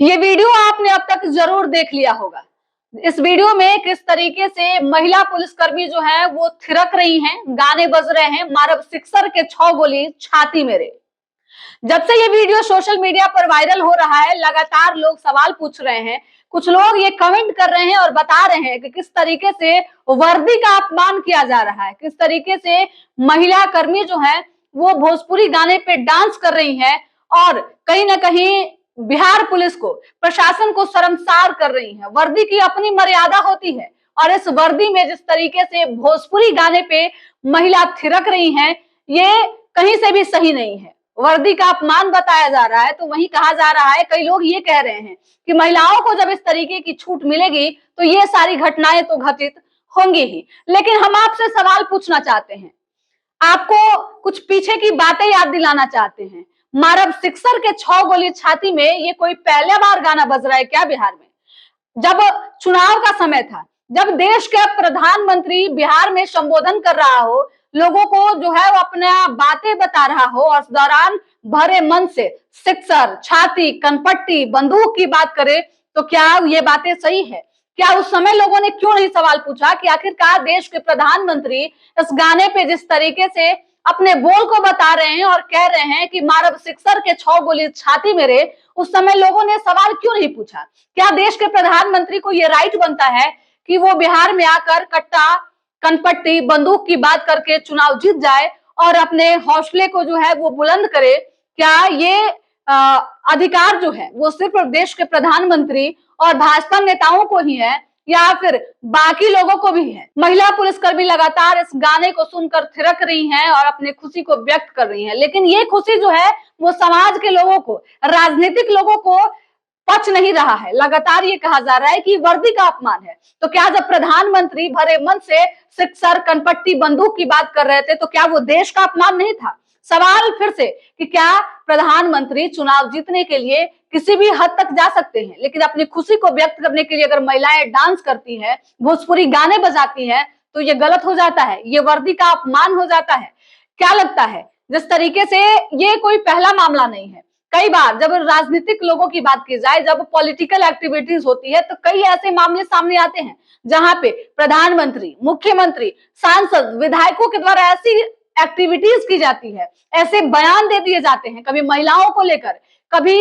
ये वीडियो आपने अब तक जरूर देख लिया होगा। इस वीडियो में किस तरीके से महिला पुलिसकर्मी जो है वो थिरक रही हैं, गाने बज रहे हैं, मारब सिक्सर के 6 गोली छाती मेरे। जब से ये वीडियो सोशल मीडिया पर वायरल हो रहा है, लगातार लोग सवाल पूछ रहे हैं। कुछ लोग ये कमेंट कर रहे हैं और बता रहे हैं कि किस तरीके से वर्दी का अपमान किया जा रहा है, किस तरीके से महिला कर्मी जो है वो भोजपुरी गाने पे डांस कर रही है और कहीं ना कहीं बिहार पुलिस को, प्रशासन को शर्मसार कर रही है। वर्दी की अपनी मर्यादा होती है और इस वर्दी में जिस तरीके से भोजपुरी गाने पे महिला थिरक रही हैं, ये कहीं से भी सही नहीं है। वर्दी का अपमान बताया जा रहा है तो वहीं कहा जा रहा है, कई लोग ये कह रहे हैं कि महिलाओं को जब इस तरीके की छूट मिलेगी तो ये सारी घटनाएं तो घटित होंगी ही। लेकिन हम आपसे सवाल पूछना चाहते हैं, आपको कुछ पीछे की बातें याद दिलाना चाहते हैं। मारब सिक्सर के 6 गोली छाती में ये कोई पहले बार गाना बज रहा है क्या बिहार में? जब चुनाव का समय था, जब देश के प्रधानमंत्री बिहार में संबोधन कर रहा हो, लोगों को जो है वो अपना बातें बता रहा हो और उस दौरान भरे मन से सिक्सर, छाती, कनपट्टी, बंदूक की बात करे, तो क्या ये बातें सही है? क्या उस समय लोगों ने क्यों नहीं सवाल पूछा कि आखिरकार देश के प्रधानमंत्री इस गाने पे जिस तरीके से अपने बोल को बता रहे हैं और कह रहे हैं कि मारब सिक्सर के 6 गोली छाती मेरे, उस समय लोगों ने सवाल क्यों नहीं पूछा? क्या देश के प्रधानमंत्री को यह राइट बनता है कि वो बिहार में आकर कट्टा, कनपट्टी, बंदूक की बात करके चुनाव जीत जाए और अपने हौसले को जो है वो बुलंद करे? क्या ये अधिकार जो है वो सिर्फ देश के प्रधानमंत्री और भाजपा नेताओं को ही है या फिर बाकी लोगों को भी है? महिला पुलिसकर्मी लगातार इस गाने को सुनकर थिरक रही हैं और अपनी खुशी को व्यक्त कर रही हैं, लेकिन ये खुशी जो है वो समाज के लोगों को, राजनीतिक लोगों को पच नहीं रहा है। लगातार ये कहा जा रहा है कि वर्दी का अपमान है। तो क्या जब प्रधानमंत्री भरे मन से सिक्सर, कनपट्टी, बंदूक की बात कर रहे थे तो क्या वो देश का अपमान नहीं था? सवाल फिर से कि क्या प्रधानमंत्री चुनाव जीतने के लिए किसी भी हद तक जा सकते हैं, लेकिन अपनी खुशी को व्यक्त करने के लिए अगर महिलाएं डांस करती हैं, भोजपुरी गाने बजाती हैं, तो ये गलत हो जाता है, ये वर्दी का अपमान हो जाता है। क्या लगता है, जिस तरीके से ये कोई पहला मामला नहीं है। कई बार जब राजनीतिक लोगों की बात की जाए, जब पॉलिटिकल एक्टिविटीज होती है, तो कई ऐसे मामले सामने आते हैं जहां पे प्रधानमंत्री, मुख्यमंत्री, सांसद, विधायकों के द्वारा ऐसी एक्टिविटीज की जाती है, ऐसे बयान दे दिए जाते हैं, कभी महिलाओं को लेकर, कभी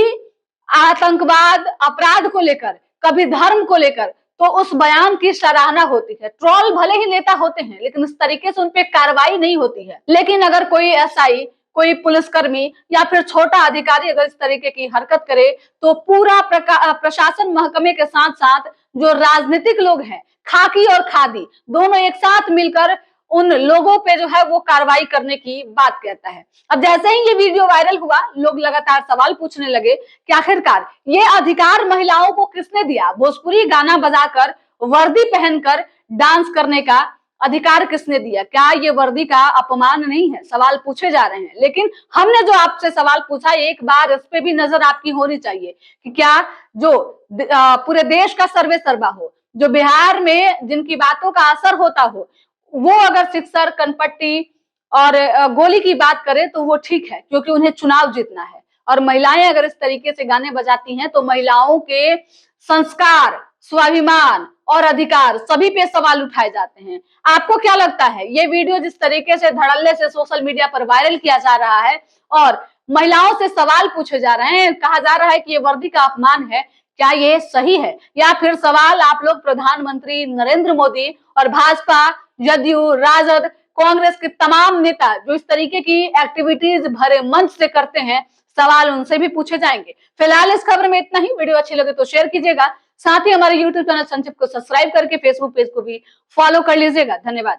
आतंकवाद, अपराध को लेकर, कभी धर्म को लेकर, तो उस बयान की सराहना होती है। ट्रोल भले ही नेता होते हैं, लेकिन इस तरीके से उन पे कार्रवाई नहीं होती है। लेकिन अगर कोई एसआई, कोई पुलिसकर्मी या फिर छोटा अधिकारी अगर इस तरीके की हरकत करे, तो पूरा प्रशासन महकमे के साथ साथ जो राजनीतिक लोग हैं, खाकी और खादी दोनों एक साथ मिलकर उन लोगों पे जो है वो कार्रवाई करने की बात कहता है। अब जैसे ही ये वीडियो वायरल हुआ, लोग लगातार सवाल पूछने लगे कि आखिरकार ये अधिकार महिलाओं को किसने दिया? भोजपुरी गाना बजाकर, वर्दी पहनकर डांस करने का अधिकार किसने दिया? क्या ये वर्दी का अपमान नहीं है? सवाल पूछे जा रहे हैं, लेकिन हमने जो आपसे सवाल पूछा, एक बार इस पे भी नजर आपकी होनी चाहिए कि क्या जो पूरे देश का सर्वे सर्वा हो, जो बिहार में जिनकी बातों का असर होता हो, वो अगर सिक्सर, कनपट्टी और गोली की बात करें तो वो ठीक है, क्योंकि उन्हें चुनाव जीतना है। और महिलाएं अगर इस तरीके से गाने बजाती हैं तो महिलाओं के संस्कार, स्वाभिमान और अधिकार सभी पे सवाल उठाए जाते हैं। आपको क्या लगता है, ये वीडियो जिस तरीके से धड़ल्ले से सोशल मीडिया पर वायरल किया जा रहा है और महिलाओं से सवाल पूछे जा रहे हैं, कहा जा रहा है कि ये वर्दी का अपमान है, क्या ये सही है? या फिर सवाल आप लोग प्रधानमंत्री नरेंद्र मोदी और भाजपा, जदयू, राजद, कांग्रेस के तमाम नेता जो इस तरीके की एक्टिविटीज भरे मंच से करते हैं, सवाल उनसे भी पूछे जाएंगे। फिलहाल इस खबर में इतना ही। वीडियो अच्छी लगे तो शेयर कीजिएगा, साथ ही हमारे यूट्यूब चैनल संक्षिप्त को सब्सक्राइब करके फेसबुक पेज को भी फॉलो कर लीजिएगा। धन्यवाद।